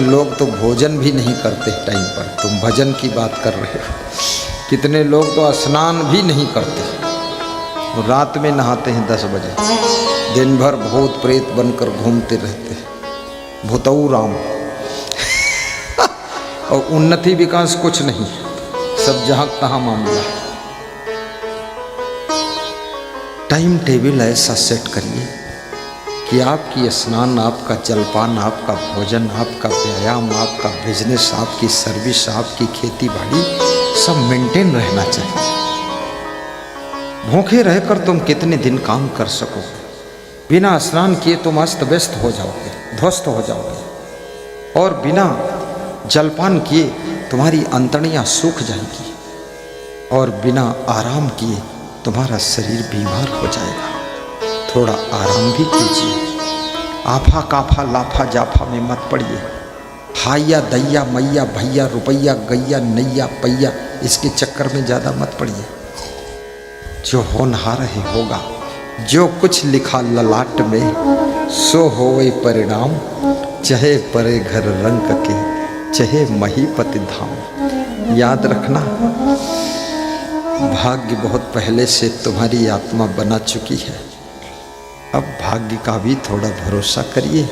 लोग तो भोजन भी नहीं करते टाइम पर, तुम भजन की बात कर रहे हो। कितने लोग तो स्नान भी नहीं करते, रात में नहाते हैं 10 बजे, दिन भर भूत प्रेत बनकर घूमते रहते हैं, भूतऊ राम। और उन्नति विकास कुछ नहीं, सब जहाँ तहाँ मामला है। टाइम टेबल ऐसा सेट करिए कि आपकी स्नान, आपका जलपान, आपका भोजन, आपका व्यायाम, आपका बिजनेस, आपकी सर्विस, आपकी खेती बाड़ी सब मेंटेन रहना चाहिए। भूखे रहकर तुम कितने दिन काम कर सकोगे? बिना स्नान किए तुम अस्त व्यस्त हो जाओगे, ध्वस्त हो जाओगे, और बिना जलपान किए तुम्हारी अंतड़ियाँ सूख जाएगी, और बिना आराम किए तुम्हारा शरीर बीमार हो जाएगा। थोड़ा आराम भी कीजिए। आफा काफा लाफा जाफा में मत पड़िए। हाइया दैया मैया भैया रुपैया गैया नैया पैया, इसके चक्कर में ज़्यादा मत पड़िए। जो होनहार है होगा, जो कुछ लिखा ललाट में सो होवे परिणाम, चाहे परे घर रंग के चाहे महीपति धाम। याद रखना, भाग्य बहुत पहले से तुम्हारी आत्मा बना चुकी है। अब भाग्य का भी थोड़ा भरोसा करिए,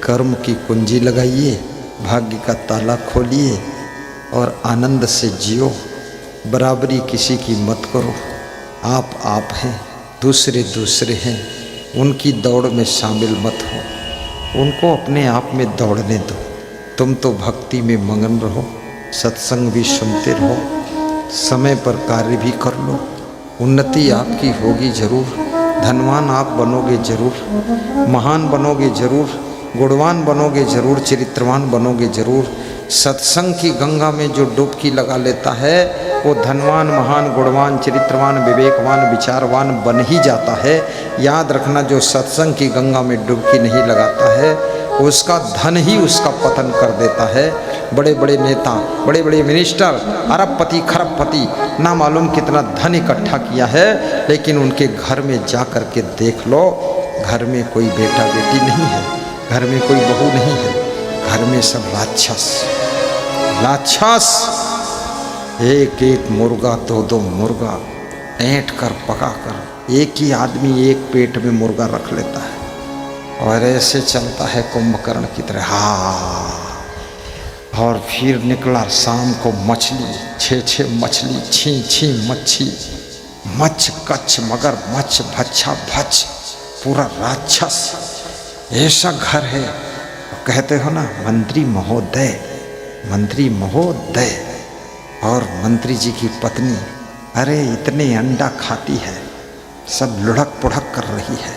कर्म की कुंजी लगाइए, भाग्य का ताला खोलिए और आनंद से जियो। बराबरी किसी की मत करो। आप हैं, दूसरे दूसरे हैं, उनकी दौड़ में शामिल मत हो, उनको अपने आप में दौड़ने दो। तुम तो भक्ति में मगन रहो, सत्संग भी सुनते रहो, समय पर कार्य भी कर लो। उन्नति आपकी होगी जरूर, धनवान आप बनोगे जरूर, महान बनोगे जरूर, गुणवान बनोगे जरूर, चरित्रवान बनोगे जरूर। सत्संग की गंगा में जो डुबकी लगा लेता है वो धनवान, महान, गुणवान, चरित्रवान, विवेकवान, विचारवान बन ही जाता है। याद रखना, जो सत्संग की गंगा में डुबकी नहीं लगाता है उसका धन ही उसका पतन कर देता है। बड़े बड़े नेता, बड़े बड़े मिनिस्टर, अरबपति खरबपति, ना मालूम कितना धन इकट्ठा किया है, लेकिन उनके घर में जा कर के देख लो, घर में कोई बेटा बेटी नहीं है, घर में कोई बहू नहीं है, घर में सब राक्षस राक्षस। एक एक मुर्गा, दो दो मुर्गा ऐंठ कर पका कर एक ही आदमी एक पेट में मुर्गा रख लेता है, और ऐसे चलता है कुंभकर्ण की तरह। हाँ, और फिर निकला शाम को मछली, 6 मछली, छी मच्छी, मच्छ कच्छ मगर मच्छ भच्छा भच्छ, पूरा राक्षस। ऐसा घर है। कहते हो ना, मंत्री महोदय, मंत्री महोदय। और मंत्री जी की पत्नी, अरे इतने अंडा खाती है, सब लुढ़क पुढ़क कर रही है,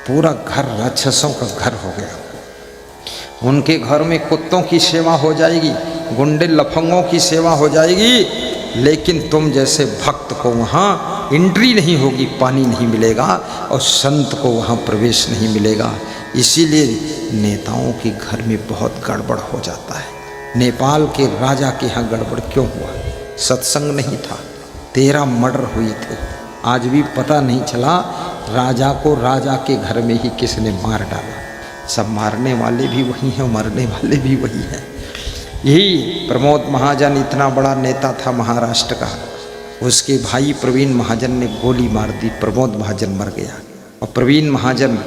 पूरा घर राक्षसों का घर हो गया। उनके घर में कुत्तों की सेवा हो जाएगी, गुंडे लफंगों की सेवा हो जाएगी, लेकिन तुम जैसे भक्त को वहाँ एंट्री नहीं होगी, पानी नहीं मिलेगा, और संत को वहाँ प्रवेश नहीं मिलेगा। इसीलिए नेताओं के घर में बहुत गड़बड़ हो जाता है। नेपाल के राजा के यहाँ गड़बड़ क्यों हुआ? सत्संग नहीं था, 13 मर्डर हुए थे, आज भी पता नहीं चला राजा को राजा के घर में ही किसने मार डाला। सब मारने वाले भी वही हैं, मरने वाले भी वही हैं। यही प्रमोद महाजन इतना बड़ा नेता था महाराष्ट्र का, उसके भाई प्रवीण महाजन ने गोली मार दी, प्रमोद महाजन मर गया, और प्रवीण महाजन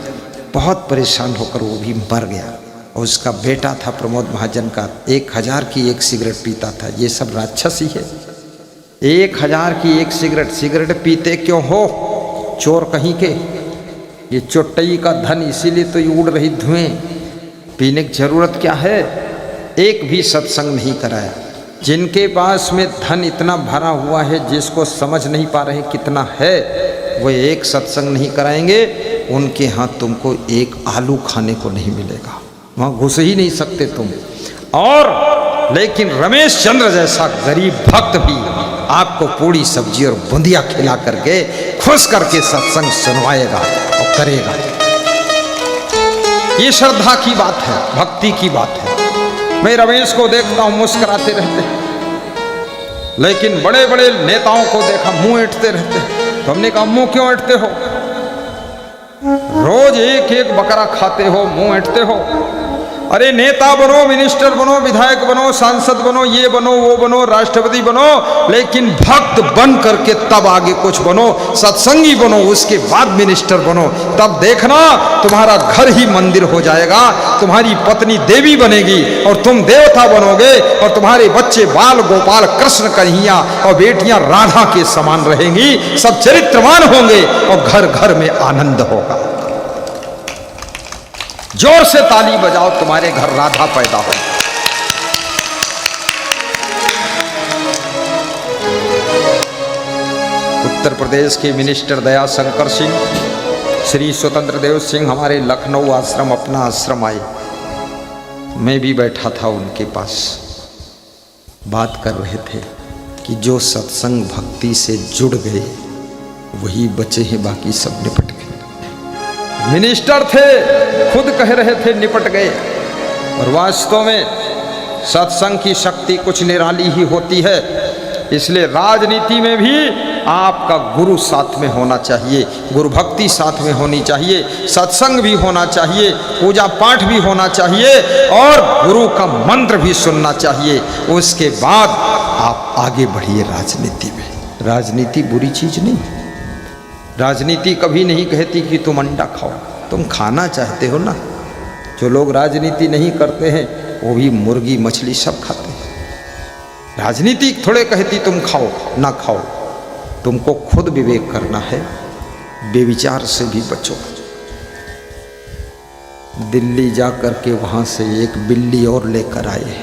बहुत परेशान होकर वो भी मर गया। और उसका बेटा था प्रमोद महाजन का, 1000 की एक सिगरेट पीता था। ये सब राक्षस ही है। 1000 की एक सिगरेट पीते क्यों हो, चोर कहीं के? ये चोटई का धन, इसीलिए तो ये उड़ रही धुएं। पीने की जरूरत क्या है? एक भी सत्संग नहीं कराया। जिनके पास में धन इतना भरा हुआ है, जिसको समझ नहीं पा रहे कितना है, वो एक सत्संग नहीं कराएंगे, उनके यहाँ तुमको एक आलू खाने को नहीं मिलेगा, वहाँ घुस ही नहीं सकते तुम। और लेकिन रमेश चंद्र जैसा गरीब भक्त भी आपको पूरी सब्जी और बूंदिया खिला करके खुश करके सत्संग सुनवाएगा और करेगा। ये श्रद्धा की बात है, भक्ति की बात है। मैं रमेश को देखता हूँ मुस्कुराते रहते, लेकिन बड़े बड़े नेताओं को देखा मुंह ऐंठते रहते। तो हमने कहा मुंह क्यों ऐंठते हो? रोज एक एक बकरा खाते हो, मुंह ऐंठते हो, अरे नेता बनो, मिनिस्टर बनो, विधायक बनो, सांसद बनो, ये बनो, वो बनो, राष्ट्रपति बनो, लेकिन भक्त बन करके तब आगे कुछ बनो, सत्संगी बनो, उसके बाद मिनिस्टर बनो। तब देखना तुम्हारा घर ही मंदिर हो जाएगा, तुम्हारी पत्नी देवी बनेगी और तुम देवता बनोगे, और तुम्हारे बच्चे बाल गोपाल कृष्ण कन्हैया और बेटियां राधा के समान रहेंगी, सब चरित्रवान होंगे और घर घर में आनंद होगा। जोर से ताली बजाओ, तुम्हारे घर राधा पैदा हो। उत्तर प्रदेश के मिनिस्टर दया शंकर सिंह, श्री स्वतंत्र देव सिंह हमारे लखनऊ आश्रम, अपना आश्रम आए। मैं भी बैठा था उनके पास, बात कर रहे थे कि जो सत्संग भक्ति से जुड़ गए वही बचे हैं, बाकी सब निपट गए। मिनिस्टर थे, खुद कह रहे थे निपट गए, और वास्तव में सत्संग की शक्ति कुछ निराली ही होती है। इसलिए राजनीति में भी आपका गुरु साथ में होना चाहिए, गुरु भक्ति साथ में होनी चाहिए, सत्संग भी होना चाहिए, पूजा पाठ भी होना चाहिए, और गुरु का मंत्र भी सुनना चाहिए। उसके बाद आप आगे बढ़िए राजनीति में। राजनीति बुरी चीज नहीं, राजनीति कभी नहीं कहती कि तुम अंडा खाओ, तुम खाना चाहते हो ना। जो लोग राजनीति नहीं करते हैं वो भी मुर्गी मछली सब खाते हैं। राजनीति थोड़े कहती तुम खाओ ना खाओ, तुमको खुद विवेक करना है, बेविचार से भी बचो। दिल्ली जा कर के वहाँ से एक बिल्ली और लेकर आए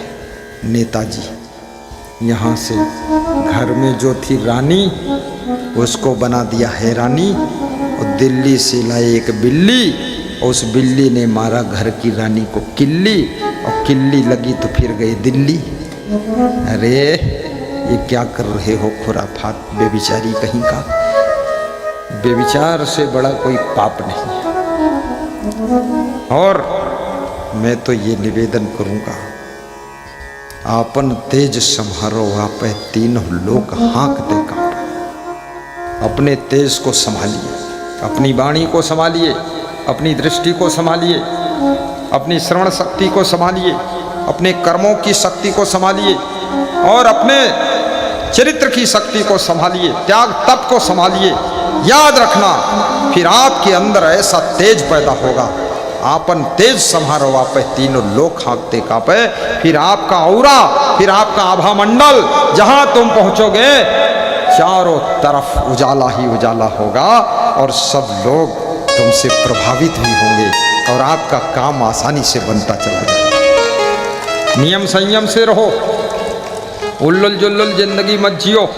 नेताजी। यहाँ से घर में जो थी रानी उसको बना दिया है रानी, और दिल्ली से लाए एक बिल्ली, उस बिल्ली ने मारा घर की रानी को किल्ली, और किल्ली लगी तो फिर गई दिल्ली। अरे ये क्या कर रहे हो खुराफात, बेविचारी कहीं का। बेविचार से बड़ा कोई पाप नहीं है। और मैं तो ये निवेदन करूँगा, आपन तेज संहारो आपे तीनों लोग हाँकते कांपे। अपने तेज को संभालिए, अपनी वाणी को संभालिए, अपनी दृष्टि को संभालिए, अपनी श्रवण शक्ति को संभालिए, अपने कर्मों की शक्ति को संभालिए, और अपने चरित्र की शक्ति को संभालिए, त्याग तप को संभालिए। याद रखना, फिर आपके अंदर ऐसा तेज पैदा होगा। आपन तेज संहारो आपे तीनों लोग हाँकते कांपे। फिर आपका औरा, फिर आपका आभा मंडल, जहां तुम पहुंचोगे चारों तरफ उजाला ही उजाला होगा, और सब लोग तुमसे प्रभावित भी होंगे, और आपका काम आसानी से बनता चला जाएगा। नियम संयम से रहो, उल्लुल जुल्लुल जिंदगी मत जियो।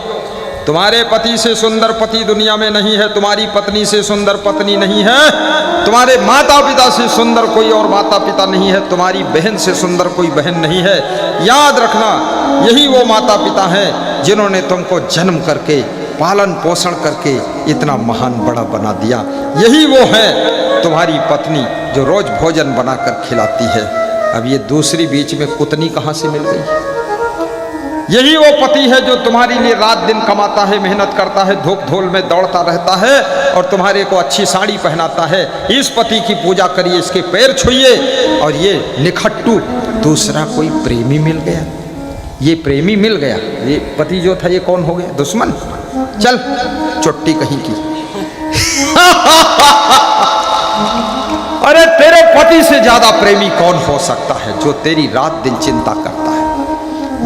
तुम्हारे पति से सुंदर पति दुनिया में नहीं है, तुम्हारी पत्नी से सुंदर पत्नी नहीं है, तुम्हारे माता पिता से सुंदर कोई और माता पिता नहीं है, तुम्हारी बहन से सुंदर कोई बहन नहीं है। याद रखना, यही वो माता पिता हैं जिन्होंने तुमको जन्म करके पालन पोषण करके इतना महान बड़ा बना दिया। यही वो है तुम्हारी पत्नी जो रोज भोजन बनाकर खिलाती है। अब ये दूसरी बीच में कुतनी कहाँ से मिल गई? यही वो पति है जो तुम्हारे लिए रात दिन कमाता है, मेहनत करता है, धूप धूल में दौड़ता रहता है, और तुम्हारे को अच्छी साड़ी पहनाता है। इस पति की पूजा करिए, इसके पैर छुइए। और ये निखट्टू दूसरा कोई प्रेमी मिल गया, ये प्रेमी मिल गया, ये पति जो था ये कौन हो गया? दुश्मन। चल चुट्टी कहीं की। अरे तेरे पति से ज्यादा प्रेमी कौन हो सकता है जो तेरी रात दिन चिंता करता है?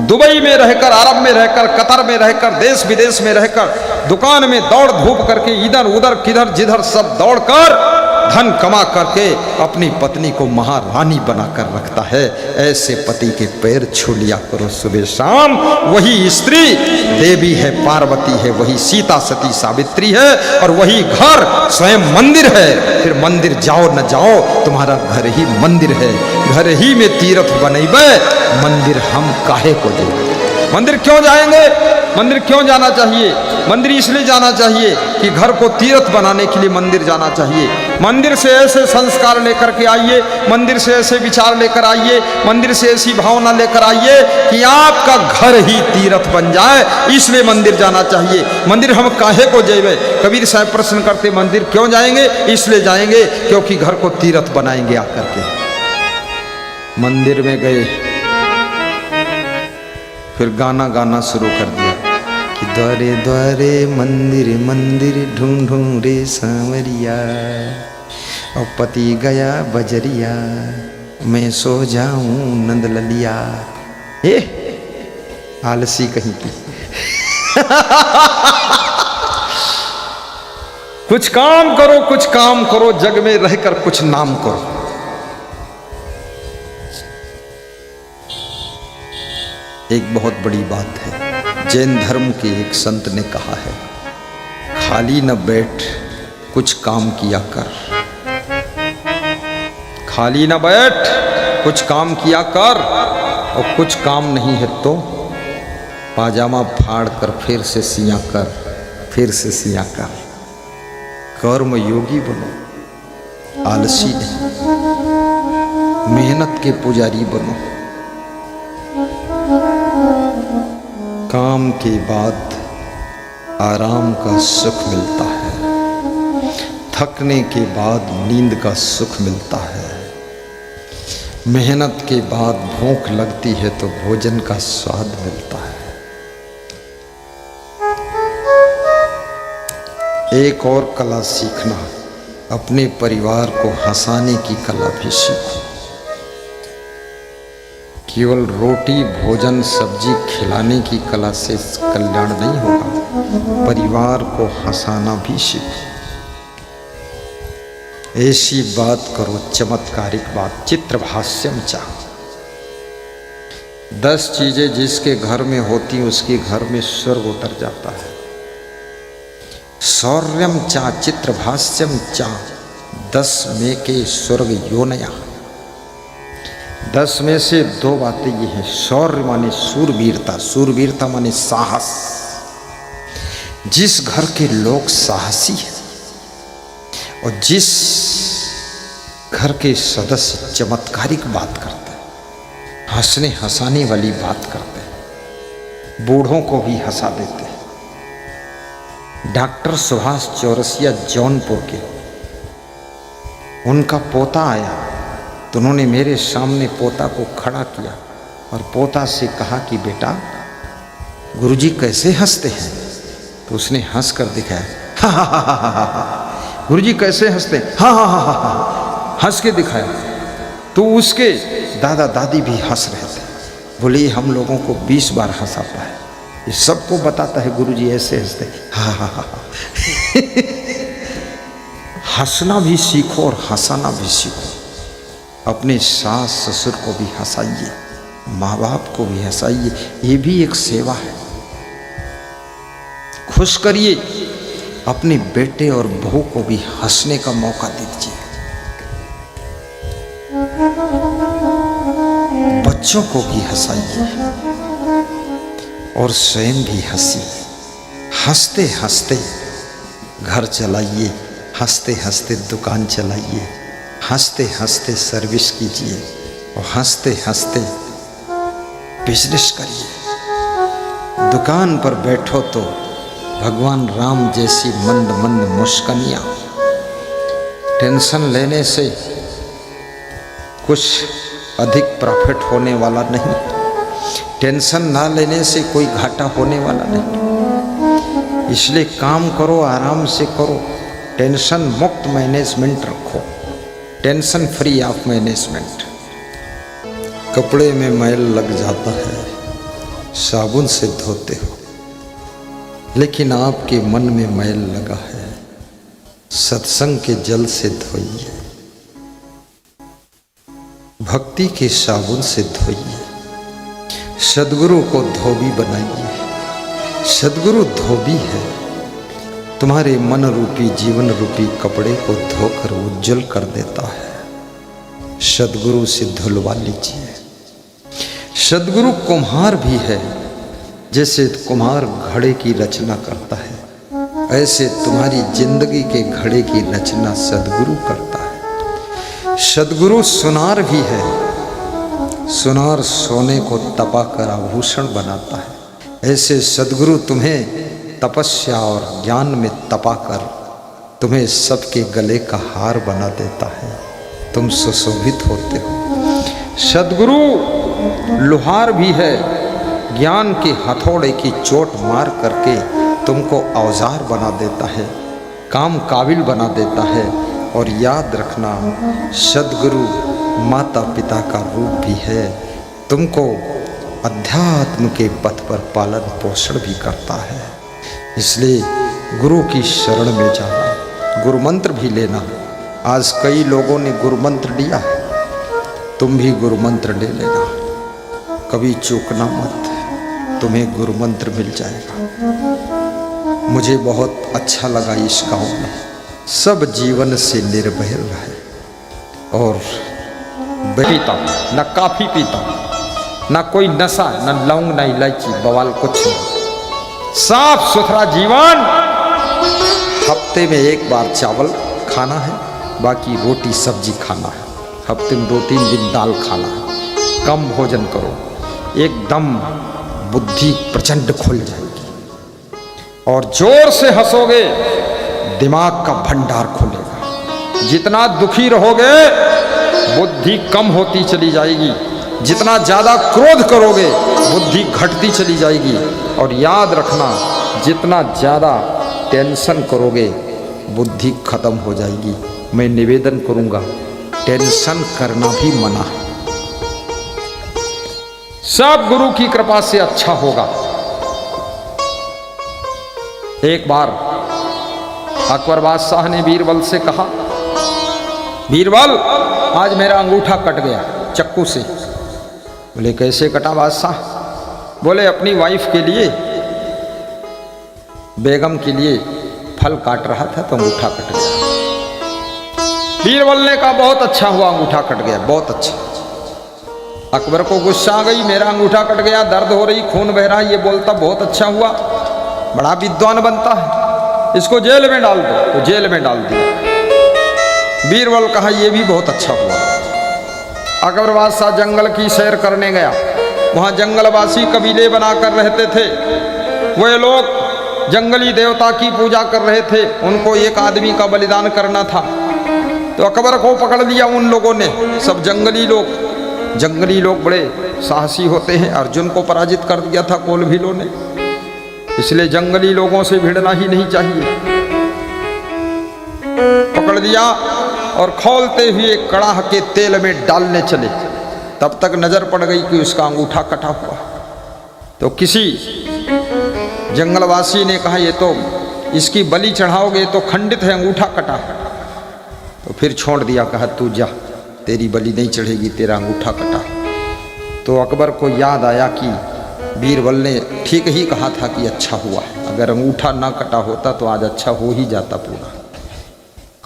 दुबई में रहकर, अरब में रहकर, कतर में रहकर, देश विदेश में रहकर, दुकान में दौड़ धूप करके, इधर उधर किधर जिधर सब दौड़कर धन कमा करके अपनी पत्नी को महारानी बनाकर रखता है। ऐसे पति के पैर छू लिया करो सुबह शाम। वही स्त्री देवी है, पार्वती है, वही सीता सती सावित्री है, और वही घर स्वयं मंदिर है। फिर मंदिर जाओ न जाओ, तुम्हारा घर ही मंदिर है। घर ही में तीर्थ बनेबे, मंदिर हम काहे को जाएंगे? मंदिर क्यों जाएंगे? मंदिर क्यों जाना चाहिए? मंदिर इसलिए जाना चाहिए कि घर को तीर्थ बनाने के लिए मंदिर जाना चाहिए। मंदिर से ऐसे संस्कार लेकर के आइए, मंदिर से ऐसे विचार लेकर आइए, मंदिर से ऐसी भावना लेकर आइए कि आपका घर ही तीर्थ बन जाए। इसलिए मंदिर जाना चाहिए। मंदिर हम काहे को जाएंगे? कबीर साहब प्रश्न करते, मंदिर क्यों जाएंगे? इसलिए जाएंगे क्योंकि घर को तीर्थ बनाएंगे आकर के। मंदिर में गए, फिर गाना गाना शुरू कर दिया कि द्वारे द्वारे मंदिर मंदिर ढूंढूं रे सांवरिया, और पति गया बजरिया, मैं सो जाऊं नंद ललिया। ए आलसी कहीं की। कुछ काम करो, कुछ काम करो, जग में रहकर कुछ नाम करो। एक बहुत बड़ी बात है, जैन धर्म के एक संत ने कहा है, खाली न बैठ कुछ काम किया कर। खाली न बैठ कुछ काम किया कर, और कुछ काम नहीं है तो पाजामा फाड़ कर फिर से सिया कर, फिर से सिया कर। कर्म योगी बनो, आलसी नहीं। मेहनत के पुजारी बनो। काम के बाद आराम का सुख मिलता है, थकने के बाद नींद का सुख मिलता है, मेहनत के बाद भूख लगती है तो भोजन का स्वाद मिलता है। एक और कला सीखना, अपने परिवार को हंसाने की कला भी सीखो। केवल रोटी भोजन सब्जी खिलाने की कला से कल्याण नहीं होगा, परिवार को हंसाना भी सीखो। ऐसी बात करो, चमत्कारिक बात, चित्रभाष्यम चाह। 10 चीजें जिसके घर में होती उसके घर में स्वर्ग उतर जाता है। शौर्यम चा चित्रभाष्यम चा, 10 में के स्वर्ग योनया। 10 में से 2 बातें ये हैं। शौर्य माने शूरवीरता, शूरवीरता माने साहस। जिस घर के लोग साहसी हैं और जिस घर के सदस्य चमत्कारिक बात करते हैं, हंसने हंसाने वाली बात करते हैं, बूढ़ों को भी हंसा देते हैं। डॉक्टर सुभाष चौरसिया जौनपुर के, उनका पोता आया तो उन्होंने मेरे सामने पोता को खड़ा किया और पोता से कहा कि बेटा गुरुजी कैसे हंसते हैं? तो उसने हंस कर दिखाया, हा हा हा हा हा हा। गुरुजी कैसे हंसते हैं? हा हा हा हा हा, हंस के दिखाया। तो उसके दादा दादी भी हंस रहे थे। बोले हम लोगों को 20 बार हंसाता है, ये सबको बताता है गुरुजी ऐसे हंसते। हा हा हा हा। हंसना भी सीखो और हंसाना भी सीखो। अपने सास ससुर को भी हंसाइए, माँ बाप को भी हंसाइए, ये भी एक सेवा है। खुश करिए, अपने बेटे और बहू को भी हंसने का मौका दीजिए। बच्चों को भी हंसाइए और स्वयं भी हंसिए। हंसते हंसते घर चलाइए, हंसते हंसते दुकान चलाइए, हंसते हंसते सर्विस कीजिए और हंसते हंसते बिजनेस करिए। दुकान पर बैठो तो भगवान राम जैसी मंद मंद मुस्कानियाँ। टेंशन लेने से कुछ अधिक प्रॉफिट होने वाला नहीं, टेंशन ना लेने से कोई घाटा होने वाला नहीं। इसलिए काम करो, आराम से करो, टेंशन मुक्त मैनेजमेंट रखो, टेंशन फ्री ऑफ मैनेजमेंट। कपड़े में मैल लग जाता है, साबुन से धोते हो, लेकिन आपके मन में मैल लगा है, सत्संग के जल से धोइए, भक्ति के साबुन से धोइए, सद्गुरु को धोबी बनाइए। सद्गुरु धोबी है, तुम्हारे मन रूपी जीवन रूपी कपड़े को धोकर उज्जवल कर देता है। सद्गुरु से धुलवा लीजिए। सद्गुरु कुम्हार भी है, जैसे कुम्हार घड़े की रचना करता है, ऐसे तुम्हारी जिंदगी के घड़े की रचना सद्गुरु करता है। सद्गुरु सुनार भी है, सुनार सोने को तपा कर आभूषण बनाता है, ऐसे सद्गुरु तुम्हें तपस्या और ज्ञान में तपाकर तुम्हें सबके गले का हार बना देता है। तुम सुशोभित होते हो। सदगुरु लोहार भी है, ज्ञान के हथौड़े की चोट मार करके तुमको औजार बना देता है, काम काबिल बना देता है। और याद रखना, सदगुरु माता पिता का रूप भी है, तुमको अध्यात्म के पथ पर पालन पोषण भी करता है। इसलिए गुरु की शरण में जाना, गुरु मंत्र भी लेना। आज कई लोगों ने गुरु मंत्र लिया है, तुम भी गुरु मंत्र ले लेना, कभी चूकना मत, तुम्हें गुरु मंत्र मिल जाएगा। मुझे बहुत अच्छा लगा इस गाँव में, सब जीवन से निर्भय रहे और पीता, न काफी पीता, न कोई नशा, न लौंग, न इलायची, बवाल कुछ नहीं। साफ सुथरा जीवन। हफ्ते में एक बार चावल खाना है, बाकी रोटी सब्जी खाना है। हफ्ते में 2-3 दिन दाल खाना है। कम भोजन करो, एकदम बुद्धि प्रचंड खुल जाएगी और जोर से हंसोगे, दिमाग का भंडार खुलेगा। जितना दुखी रहोगे बुद्धि कम होती चली जाएगी, जितना ज़्यादा क्रोध करोगे बुद्धि घटती चली जाएगी। और याद रखना, जितना ज़्यादा टेंशन करोगे बुद्धि खत्म हो जाएगी। मैं निवेदन करूँगा, टेंशन करना भी मना है। सब गुरु की कृपा से अच्छा होगा। एक बार अकबर बादशाह ने बीरबल से कहा, बीरबल आज मेरा अंगूठा कट गया चक्कू से। बोले कैसे कटा बादशाह? बोले अपनी वाइफ के लिए, बेगम के लिए फल काट रहा था तो अंगूठा कट गया। बीरबल ने कहा बहुत अच्छा हुआ अंगूठा कट गया, बहुत अच्छा। अकबर को गुस्सा आ गई, मेरा अंगूठा कट गया, दर्द हो रही, खून बह रहा, ये बोलता बहुत अच्छा हुआ, बड़ा विद्वान बनता है, इसको जेल में डाल दो। तो जेल में डाल दिया। बीरबल कहा ये भी बहुत अच्छा हुआ। अकबर बादशाह जंगल की सैर करने गया। वहाँ जंगलवासी कबीले बनाकर रहते थे। वे लोग जंगली देवता की पूजा कर रहे थे, उनको एक आदमी का बलिदान करना था। तो अकबर को पकड़ लिया उन लोगों ने, सब जंगली लोग। जंगली लोग बड़े साहसी होते हैं, अर्जुन को पराजित कर दिया था कोल भीलों ने, इसलिए जंगली लोगों से भिड़ना ही नहीं चाहिए। पकड़ लिया और खौलते हुए कड़ाह के तेल में डालने चले। तब तक नजर पड़ गई कि उसका अंगूठा कटा हुआ। तो किसी जंगलवासी ने कहा ये तो इसकी बलि चढ़ाओगे तो खंडित है, अंगूठा कटा। तो फिर छोड़ दिया, कहा तू जा, तेरी बलि नहीं चढ़ेगी, तेरा अंगूठा कटा। तो अकबर को याद आया कि बीरबल ने ठीक ही कहा था कि अच्छा हुआ है, अगर अंगूठा ना कटा होता तो आज अच्छा हो ही जाता पूरा।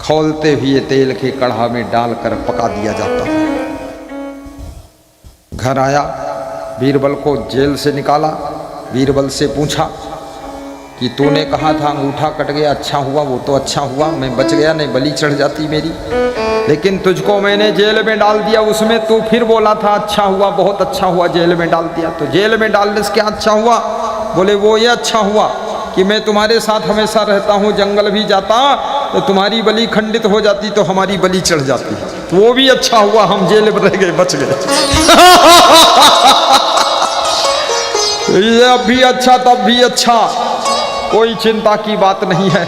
खौलते हुए तेल के कढ़ा में डालकर पका दिया जाता है। घर आया, बीरबल को जेल से निकाला। बीरबल से पूछा कि तूने कहा था अंगूठा कट गया, अच्छा हुआ, वो तो अच्छा हुआ, मैं बच गया, नहीं बलि चढ़ जाती मेरी, लेकिन तुझको मैंने जेल में डाल दिया, उसमें तू फिर बोला था अच्छा हुआ, बहुत अच्छा हुआ, जेल में डाल दिया। तो जेल में डालने से क्या अच्छा हुआ? बोले वो ये अच्छा हुआ कि मैं तुम्हारे साथ हमेशा रहता हूँ, जंगल भी जाता तो तुम्हारी बलि खंडित हो जाती तो हमारी बलि चढ़ जाती, तो वो भी अच्छा हुआ, हम जेल में रह गए, बच गए। ये अब भी अच्छा तब भी अच्छा, कोई चिंता की बात नहीं है।